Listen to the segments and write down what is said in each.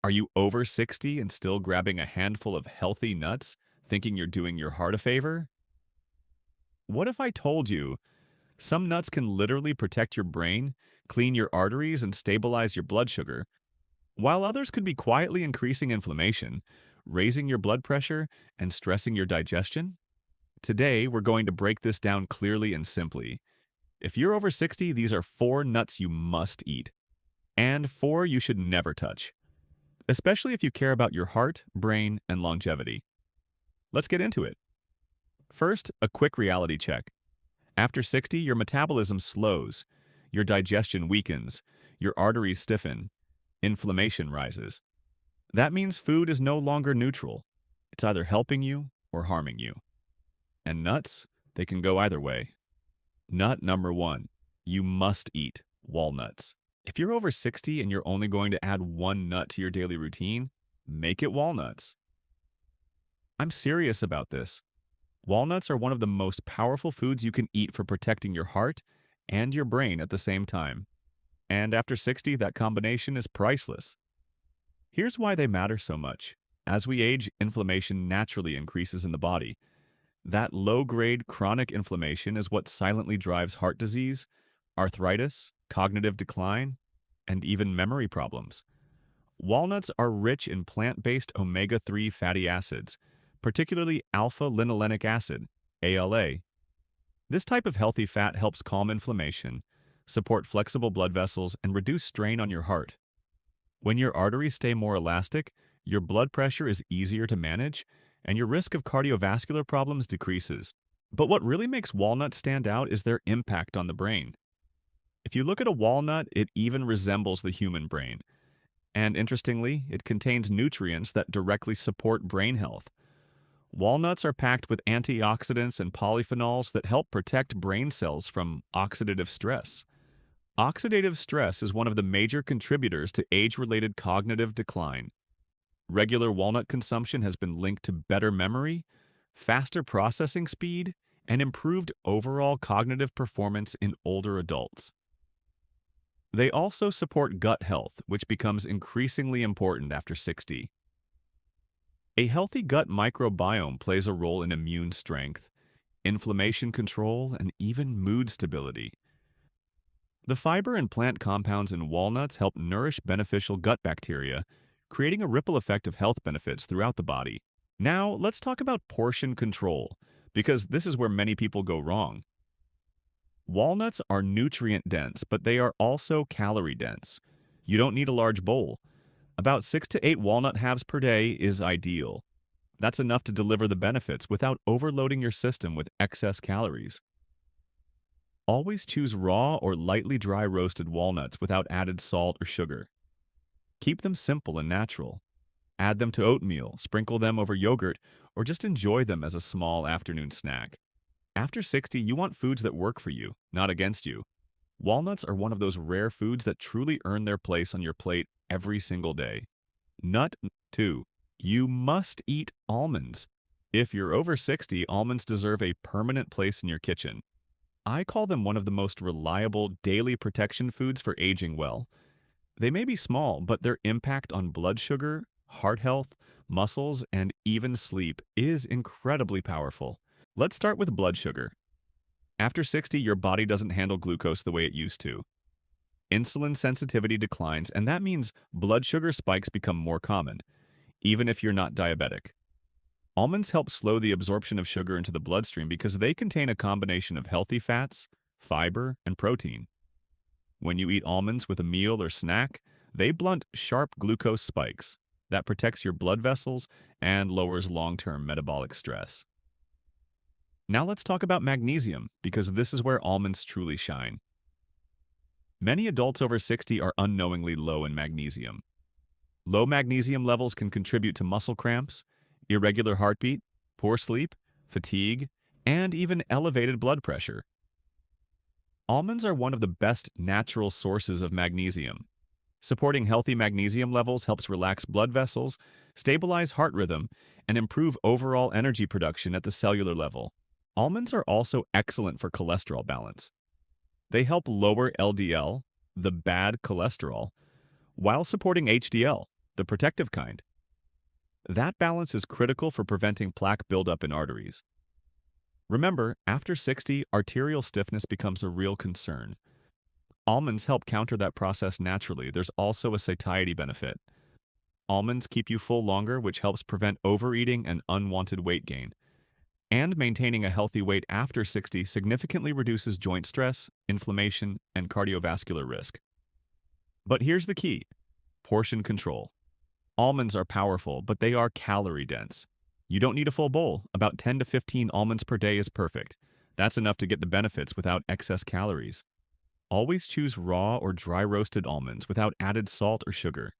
Are you over 60 and still grabbing a handful of healthy nuts, thinking you're doing your heart a favor? What if I told you some nuts can literally protect your brain, clean your arteries, and stabilize your blood sugar, while others could be quietly increasing inflammation, raising your blood pressure, and stressing your digestion? Today, we're going to break this down clearly and simply. If you're over 60, these are four nuts you must eat, and four you should never touch, especially if you care about your heart, brain, and longevity. Let's get into it. First, a quick reality check. After 60, your metabolism slows, your digestion weakens, your arteries stiffen, inflammation rises. That means food is no longer neutral. It's either helping you or harming you. And nuts, they can go either way. Nut number one, you must eat walnuts. If you're over 60 and you're only going to add one nut to your daily routine, make it walnuts. I'm serious about this. Walnuts are one of the most powerful foods you can eat for protecting your heart and your brain at the same time. And after 60, that combination is priceless. Here's why they matter so much. As we age, inflammation naturally increases in the body. That low-grade chronic inflammation is what silently drives heart disease, arthritis, cognitive decline, and even memory problems. Walnuts are rich in plant-based omega-3 fatty acids, particularly alpha-linolenic acid, ALA. This type of healthy fat helps calm inflammation, support flexible blood vessels, and reduce strain on your heart. When your arteries stay more elastic, your blood pressure is easier to manage, and your risk of cardiovascular problems decreases. But what really makes walnuts stand out is their impact on the brain. If you look at a walnut, it even resembles the human brain. And interestingly, it contains nutrients that directly support brain health. Walnuts are packed with antioxidants and polyphenols that help protect brain cells from oxidative stress. Oxidative stress is one of the major contributors to age-related cognitive decline. Regular walnut consumption has been linked to better memory, faster processing speed, and improved overall cognitive performance in older adults. They also support gut health, which becomes increasingly important after 60. A healthy gut microbiome plays a role in immune strength, inflammation control, and even mood stability. The fiber and plant compounds in walnuts help nourish beneficial gut bacteria, creating a ripple effect of health benefits throughout the body. Now, let's talk about portion control, because this is where many people go wrong. Walnuts are nutrient-dense, but they are also calorie-dense. You don't need a large bowl. About 6 to 8 walnut halves per day is ideal. That's enough to deliver the benefits without overloading your system with excess calories. Always choose raw or lightly dry roasted walnuts without added salt or sugar. Keep them simple and natural. Add them to oatmeal, sprinkle them over yogurt, or just enjoy them as a small afternoon snack. After 60, you want foods that work for you, not against you. Walnuts are one of those rare foods that truly earn their place on your plate every single day. Nut 2. You must eat almonds. If you're over 60, almonds deserve a permanent place in your kitchen. I call them one of the most reliable daily protection foods for aging well. They may be small, but their impact on blood sugar, heart health, muscles, and even sleep is incredibly powerful. Let's start with blood sugar. After 60, your body doesn't handle glucose the way it used to. Insulin sensitivity declines, and that means blood sugar spikes become more common, even if you're not diabetic. Almonds help slow the absorption of sugar into the bloodstream because they contain a combination of healthy fats, fiber, and protein. When you eat almonds with a meal or snack, they blunt sharp glucose spikes. That protects your blood vessels and lowers long-term metabolic stress. Now let's talk about magnesium, because this is where almonds truly shine. Many adults over 60 are unknowingly low in magnesium. Low magnesium levels can contribute to muscle cramps, irregular heartbeat, poor sleep, fatigue, and even elevated blood pressure. Almonds are one of the best natural sources of magnesium. Supporting healthy magnesium levels helps relax blood vessels, stabilize heart rhythm, and improve overall energy production at the cellular level. Almonds are also excellent for cholesterol balance. They help lower LDL, the bad cholesterol, while supporting HDL, the protective kind. That balance is critical for preventing plaque buildup in arteries. Remember, after 60, arterial stiffness becomes a real concern. Almonds help counter that process naturally. There's also a satiety benefit. Almonds keep you full longer, which helps prevent overeating and unwanted weight gain. And maintaining a healthy weight after 60 significantly reduces joint stress, inflammation, and cardiovascular risk. But here's the key: portion control. Almonds are powerful, but they are calorie dense. You don't need a full bowl. About 10 to 15 almonds per day is perfect. That's enough to get the benefits without excess calories. Always choose raw or dry roasted almonds without added salt or sugar.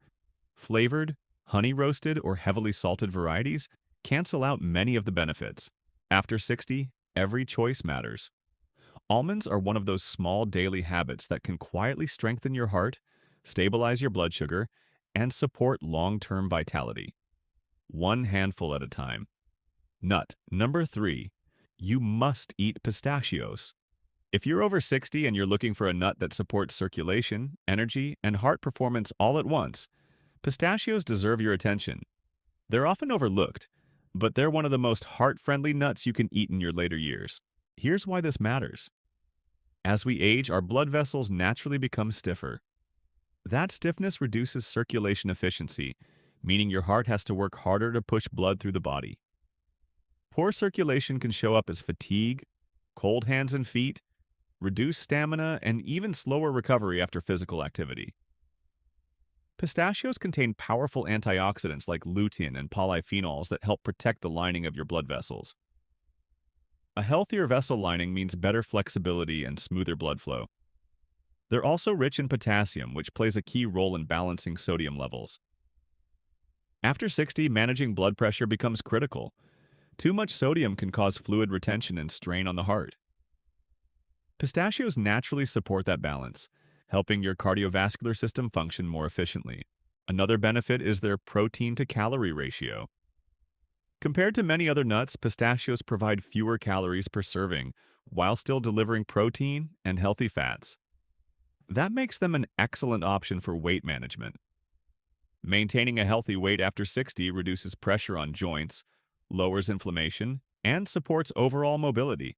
Flavored, honey roasted, or heavily salted varieties cancel out many of the benefits. After 60, every choice matters. Almonds are one of those small daily habits that can quietly strengthen your heart, stabilize your blood sugar, and support long-term vitality. One handful at a time. Nut number 3. You must eat pistachios. If you're over 60 and you're looking for a nut that supports circulation, energy, and heart performance all at once, pistachios deserve your attention. They're often overlooked, but they're one of the most heart-friendly nuts you can eat in your later years. Here's why this matters. As we age, our blood vessels naturally become stiffer. That stiffness reduces circulation efficiency, meaning your heart has to work harder to push blood through the body. Poor circulation can show up as fatigue, cold hands and feet, reduced stamina, and even slower recovery after physical activity. Pistachios contain powerful antioxidants like lutein and polyphenols that help protect the lining of your blood vessels. A healthier vessel lining means better flexibility and smoother blood flow. They're also rich in potassium, which plays a key role in balancing sodium levels. After 60, managing blood pressure becomes critical. Too much sodium can cause fluid retention and strain on the heart. Pistachios naturally support that balance, helping your cardiovascular system function more efficiently. Another benefit is their protein-to-calorie ratio. Compared to many other nuts, pistachios provide fewer calories per serving, while still delivering protein and healthy fats. That makes them an excellent option for weight management. Maintaining a healthy weight after 60 reduces pressure on joints, lowers inflammation, and supports overall mobility.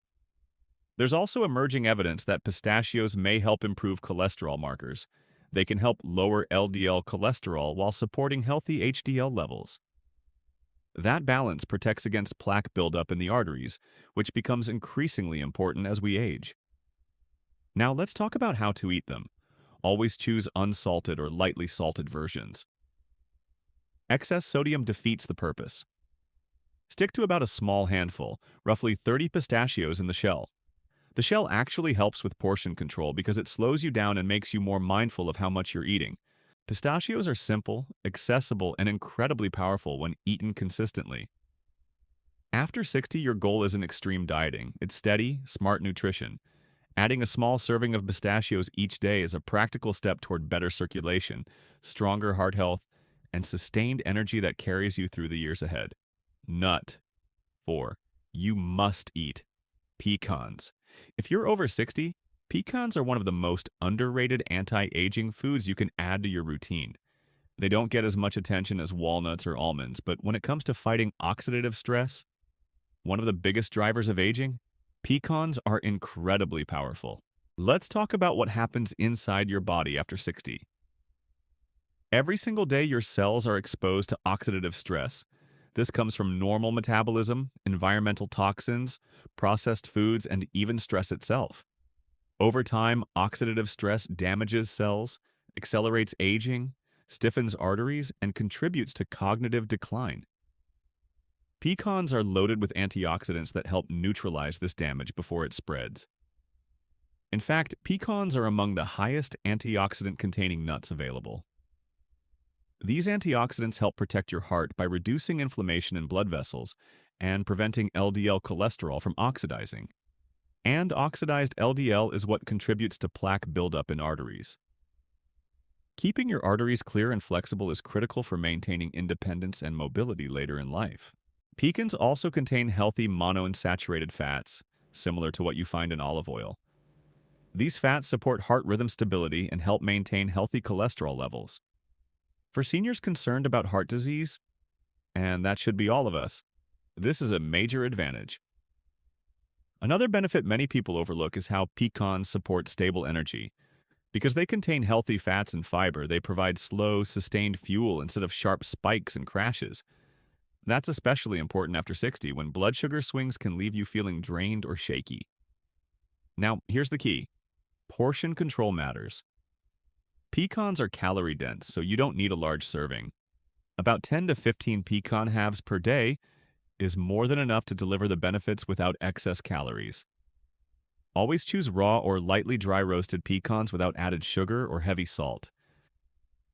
There's also emerging evidence that pistachios may help improve cholesterol markers. They can help lower LDL cholesterol while supporting healthy HDL levels. That balance protects against plaque buildup in the arteries, which becomes increasingly important as we age. Now let's talk about how to eat them. Always choose unsalted or lightly salted versions. Excess sodium defeats the purpose. Stick to about a small handful, roughly 30 pistachios in the shell. The shell actually helps with portion control because it slows you down and makes you more mindful of how much you're eating. Pistachios are simple, accessible, and incredibly powerful when eaten consistently. After 60, your goal isn't extreme dieting. It's steady, smart nutrition. Adding a small serving of pistachios each day is a practical step toward better circulation, stronger heart health, and sustained energy that carries you through the years ahead. Nut 4. You must eat pecans. If you're over 60, pecans are one of the most underrated anti-aging foods you can add to your routine. They don't get as much attention as walnuts or almonds, but when it comes to fighting oxidative stress, one of the biggest drivers of aging, pecans are incredibly powerful. Let's talk about what happens inside your body after 60. Every single day, your cells are exposed to oxidative stress. This comes from normal metabolism, environmental toxins, processed foods, and even stress itself. Over time, oxidative stress damages cells, accelerates aging, stiffens arteries, and contributes to cognitive decline. Pecans are loaded with antioxidants that help neutralize this damage before it spreads. In fact, pecans are among the highest antioxidant-containing nuts available. These antioxidants help protect your heart by reducing inflammation in blood vessels and preventing LDL cholesterol from oxidizing. And oxidized LDL is what contributes to plaque buildup in arteries. Keeping your arteries clear and flexible is critical for maintaining independence and mobility later in life. Pecans also contain healthy monounsaturated fats, similar to what you find in olive oil. These fats support heart rhythm stability and help maintain healthy cholesterol levels. For seniors concerned about heart disease, and that should be all of us, this is a major advantage. Another benefit many people overlook is how pecans support stable energy. Because they contain healthy fats and fiber, they provide slow, sustained fuel instead of sharp spikes and crashes. That's especially important after 60 when blood sugar swings can leave you feeling drained or shaky. Now, here's the key. Portion control matters. Pecans are calorie dense, so you don't need a large serving. About 10 to 15 pecan halves per day is more than enough to deliver the benefits without excess calories. Always choose raw or lightly dry roasted pecans without added sugar or heavy salt.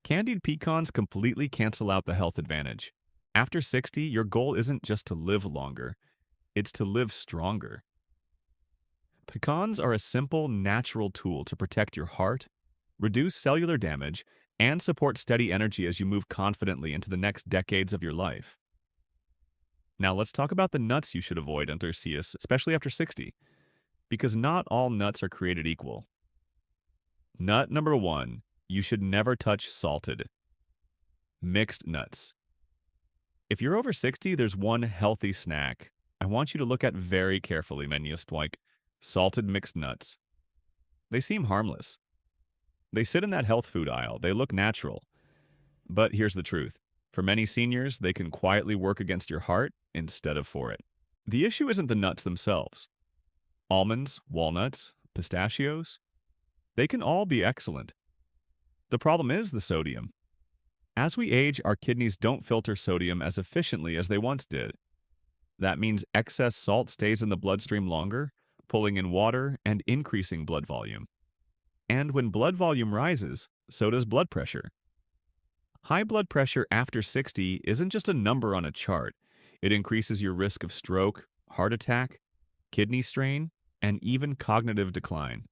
Candied pecans completely cancel out the health advantage. After 60, your goal isn't just to live longer, it's to live stronger. Pecans are a simple, natural tool to protect your heart, reduce cellular damage, and support steady energy as you move confidently into the next decades of your life. Now let's talk about the nuts you should avoid under CS, especially after 60, because not all nuts are created equal. Nut number 1, you should never touch salted. Mixed nuts. If you're over 60, there's one healthy snack I want you to look at very carefully, like salted mixed nuts. They seem harmless. They sit in that health food aisle. They look natural. But here's the truth. For many seniors, they can quietly work against your heart instead of for it. The issue isn't the nuts themselves. Almonds, walnuts, pistachios, they can all be excellent. The problem is the sodium. As we age, our kidneys don't filter sodium as efficiently as they once did. That means excess salt stays in the bloodstream longer, pulling in water and increasing blood volume. And when blood volume rises, so does blood pressure. High blood pressure after 60 isn't just a number on a chart. It increases your risk of stroke, heart attack, kidney strain, and even cognitive decline.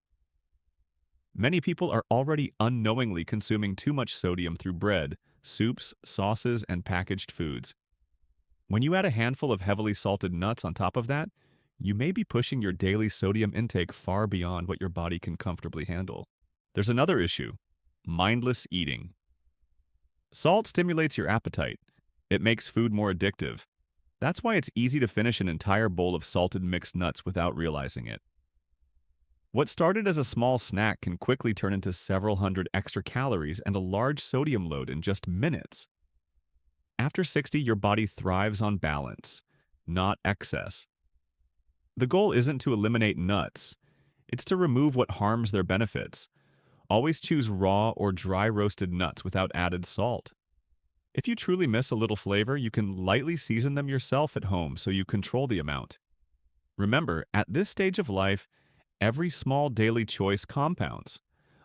Many people are already unknowingly consuming too much sodium through bread, soups, sauces, and packaged foods. When you add a handful of heavily salted nuts on top of that, you may be pushing your daily sodium intake far beyond what your body can comfortably handle. There's another issue: mindless eating. Salt stimulates your appetite. It makes food more addictive. That's why it's easy to finish an entire bowl of salted mixed nuts without realizing it. What started as a small snack can quickly turn into several hundred extra calories and a large sodium load in just minutes. After 60, your body thrives on balance, not excess. The goal isn't to eliminate nuts. It's to remove what harms their benefits. Always choose raw or dry roasted nuts without added salt. If you truly miss a little flavor, you can lightly season them yourself at home so you control the amount. Remember, at this stage of life, every small daily choice compounds.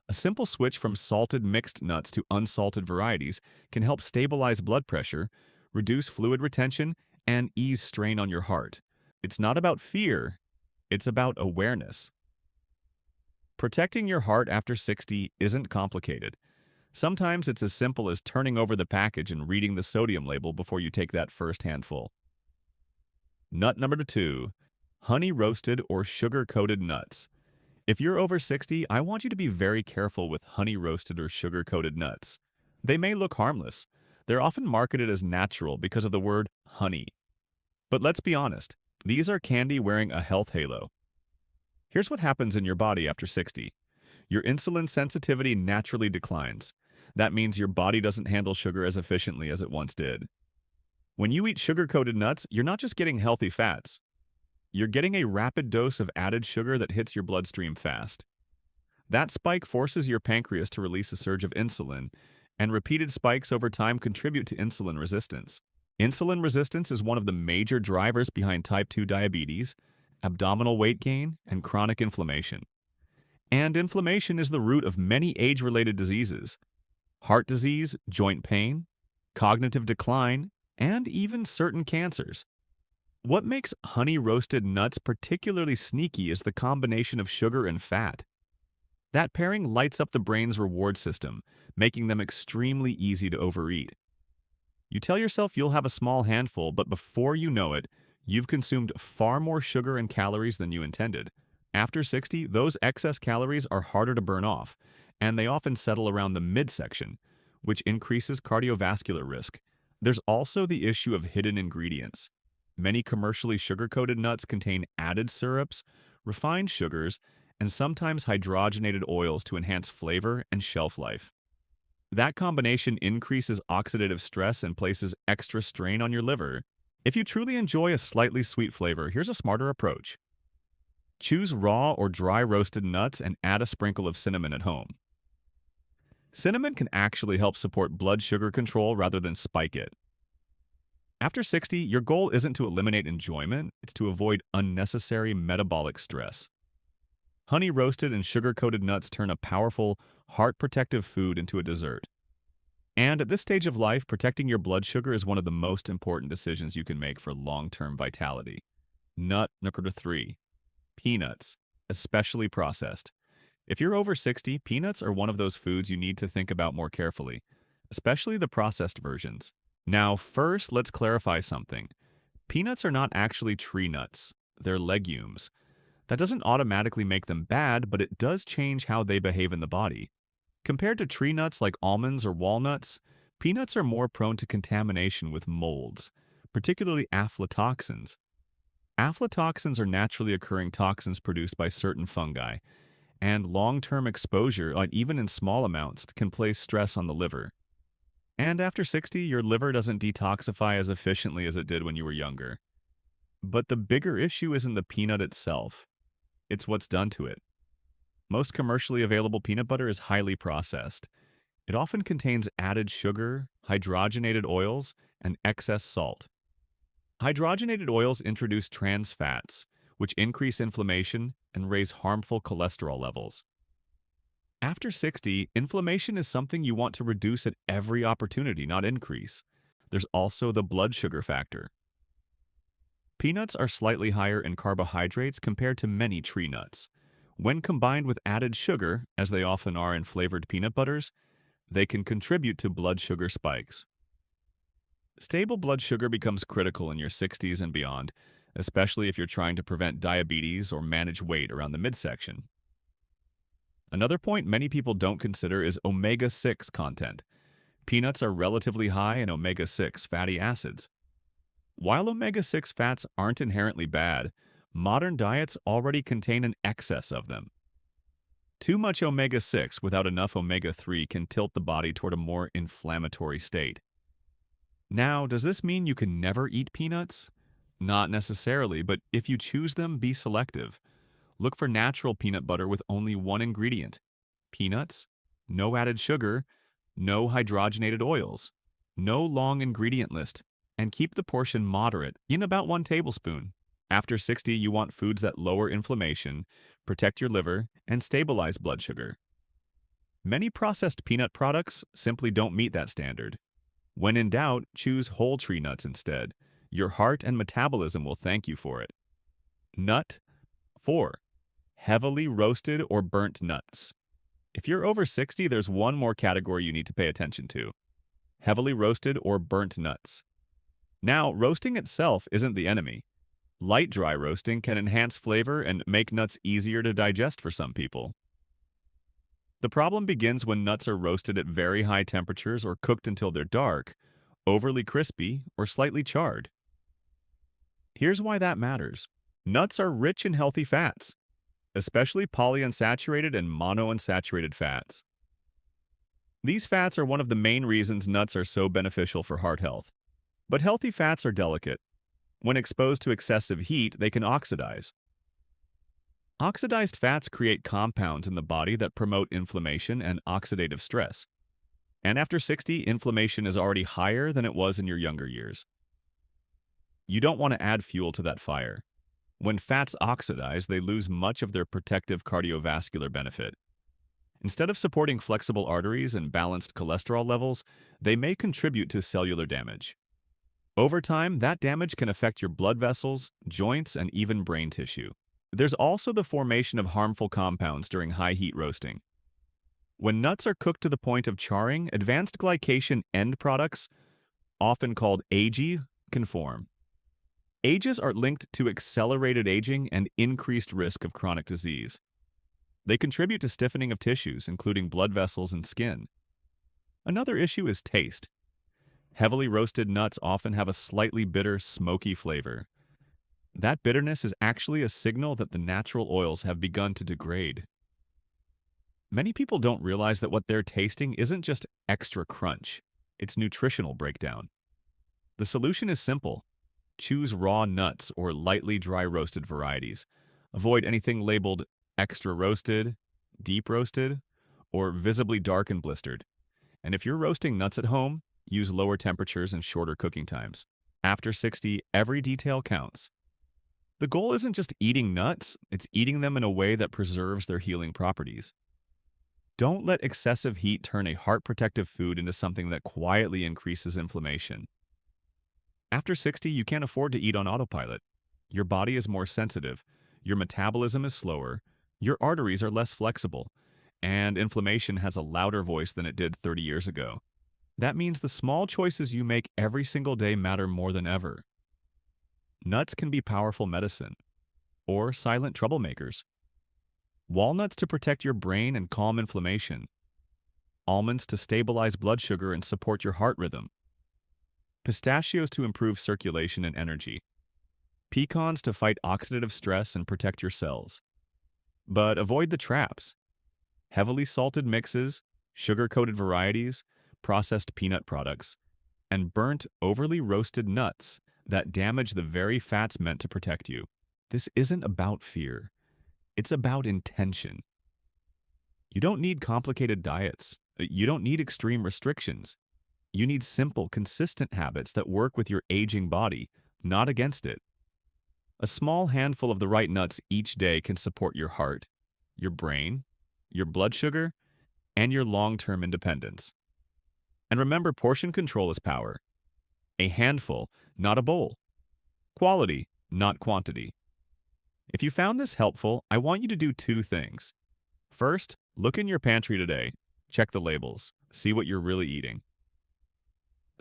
A simple switch from salted mixed nuts to unsalted varieties can help stabilize blood pressure, reduce fluid retention, and ease strain on your heart. It's not about fear, it's about awareness. Protecting your heart after 60 isn't complicated. Sometimes it's as simple as turning over the package and reading the sodium label before you take that first handful. Nut number 2, honey roasted or sugar-coated nuts. If you're over 60, I want you to be very careful with honey roasted or sugar-coated nuts. They may look harmless. They're often marketed as natural because of the word honey. But let's be honest, these are candy wearing a health halo. Here's what happens in your body after 60. Your insulin sensitivity naturally declines. That means your body doesn't handle sugar as efficiently as it once did. When you eat sugar-coated nuts, you're not just getting healthy fats. You're getting a rapid dose of added sugar that hits your bloodstream fast. That spike forces your pancreas to release a surge of insulin, and repeated spikes over time contribute to insulin resistance. Insulin resistance is one of the major drivers behind type 2 diabetes, abdominal weight gain, and chronic inflammation. And inflammation is the root of many age-related diseases: heart disease, joint pain, cognitive decline, and even certain cancers. What makes honey-roasted nuts particularly sneaky is the combination of sugar and fat. That pairing lights up the brain's reward system, making them extremely easy to overeat. You tell yourself you'll have a small handful, but before you know it, you've consumed far more sugar and calories than you intended. After 60, those excess calories are harder to burn off, and they often settle around the midsection, which increases cardiovascular risk. There's also the issue of hidden ingredients. Many commercially sugar-coated nuts contain added syrups, refined sugars, and sometimes hydrogenated oils to enhance flavor and shelf life. That combination increases oxidative stress and places extra strain on your liver. If you truly enjoy a slightly sweet flavor, here's a smarter approach. Choose raw or dry roasted nuts and add a sprinkle of cinnamon at home. Cinnamon can actually help support blood sugar control rather than spike it. After 60, your goal isn't to eliminate enjoyment, it's to avoid unnecessary metabolic stress. Honey-roasted and sugar-coated nuts turn a powerful, heart-protective food into a dessert. And at this stage of life, protecting your blood sugar is one of the most important decisions you can make for long-term vitality. Nut number 3. Peanuts, especially processed. If you're over 60, peanuts are one of those foods you need to think about more carefully, especially the processed versions. Now, first, let's clarify something. Peanuts are not actually tree nuts. They're legumes. That doesn't automatically make them bad, but it does change how they behave in the body. Compared to tree nuts like almonds or walnuts, peanuts are more prone to contamination with molds, particularly aflatoxins. Aflatoxins are naturally occurring toxins produced by certain fungi, and long-term exposure, even in small amounts, can place stress on the liver. And after 60, your liver doesn't detoxify as efficiently as it did when you were younger. But the bigger issue isn't the peanut itself. It's what's done to it. Most commercially available peanut butter is highly processed. It often contains added sugar, hydrogenated oils, and excess salt. Hydrogenated oils introduce trans fats, which increase inflammation and raise harmful cholesterol levels. After 60, inflammation is something you want to reduce at every opportunity, not increase. There's also the blood sugar factor. Peanuts are slightly higher in carbohydrates compared to many tree nuts. When combined with added sugar, as they often are in flavored peanut butters, they can contribute to blood sugar spikes. Stable blood sugar becomes critical in your 60s and beyond, especially if you're trying to prevent diabetes or manage weight around the midsection. Another point many people don't consider is omega-6 content. Peanuts are relatively high in omega-6 fatty acids. While omega-6 fats aren't inherently bad, modern diets already contain an excess of them. Too much omega-6 without enough omega-3 can tilt the body toward a more inflammatory state. Now, does this mean you can never eat peanuts? Not necessarily, but if you choose them, be selective. Look for natural peanut butter with only one ingredient: peanuts, no added sugar, no hydrogenated oils, no long ingredient list, and keep the portion moderate, in about 1 tablespoon. After 60, you want foods that lower inflammation, protect your liver, and stabilize blood sugar. Many processed peanut products simply don't meet that standard. When in doubt, choose whole tree nuts instead. Your heart and metabolism will thank you for it. Nut 4. Heavily roasted or burnt nuts. If you're over 60, there's one more category you need to pay attention to: heavily roasted or burnt nuts. Now, roasting itself isn't the enemy. Light dry roasting can enhance flavor and make nuts easier to digest for some people. The problem begins when nuts are roasted at very high temperatures or cooked until they're dark, overly crispy, or slightly charred. Here's why that matters. Nuts are rich in healthy fats, especially polyunsaturated and monounsaturated fats. These fats are one of the main reasons nuts are so beneficial for heart health. But healthy fats are delicate. When exposed to excessive heat, they can oxidize. Oxidized fats create compounds in the body that promote inflammation and oxidative stress. And after 60, inflammation is already higher than it was in your younger years. You don't want to add fuel to that fire. When fats oxidize, they lose much of their protective cardiovascular benefit. Instead of supporting flexible arteries and balanced cholesterol levels, they may contribute to cellular damage. Over time, that damage can affect your blood vessels, joints, and even brain tissue. There's also the formation of harmful compounds during high heat roasting. When nuts are cooked to the point of charring, advanced glycation end products, often called AGE, can form. AGEs are linked to accelerated aging and increased risk of chronic disease. They contribute to stiffening of tissues, including blood vessels and skin. Another issue is taste. Heavily roasted nuts often have a slightly bitter, smoky flavor. That bitterness is actually a signal that the natural oils have begun to degrade. Many people don't realize that what they're tasting isn't just extra crunch, it's nutritional breakdown. The solution is simple. Choose raw nuts or lightly dry roasted varieties. Avoid anything labeled extra roasted, deep roasted, or visibly dark and blistered. And if you're roasting nuts at home, use lower temperatures and shorter cooking times. After 60, every detail counts. The goal isn't just eating nuts, it's eating them in a way that preserves their healing properties. Don't let excessive heat turn a heart-protective food into something that quietly increases inflammation. After 60, you can't afford to eat on autopilot. Your body is more sensitive, your metabolism is slower, your arteries are less flexible, and inflammation has a louder voice than it did 30 years ago. That means the small choices you make every single day matter more than ever. Nuts can be powerful medicine, or silent troublemakers. Walnuts to protect your brain and calm inflammation. Almonds to stabilize blood sugar and support your heart rhythm. Pistachios to improve circulation and energy. Pecans to fight oxidative stress and protect your cells. But avoid the traps. Heavily salted mixes, sugar-coated varieties, processed peanut products, and burnt, overly roasted nuts that damage the very fats meant to protect you. This isn't about fear. It's about intention. You don't need complicated diets. You don't need extreme restrictions. You need simple, consistent habits that work with your aging body, not against it. A small handful of the right nuts each day can support your heart, your brain, your blood sugar, and your long-term independence. And remember, portion control is power. A handful, not a bowl. Quality, not quantity. If you found this helpful, I want you to do two things. First, look in your pantry today. Check the labels. See what you're really eating.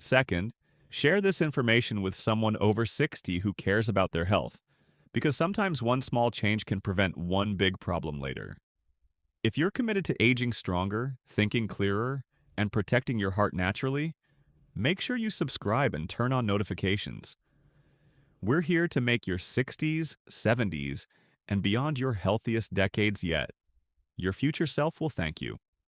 Second, share this information with someone over 60 who cares about their health, because sometimes one small change can prevent one big problem later. If you're committed to aging stronger, thinking clearer, and protecting your heart naturally, make sure you subscribe and turn on notifications. We're here to make your 60s, 70s, and beyond your healthiest decades yet. Your future self will thank you.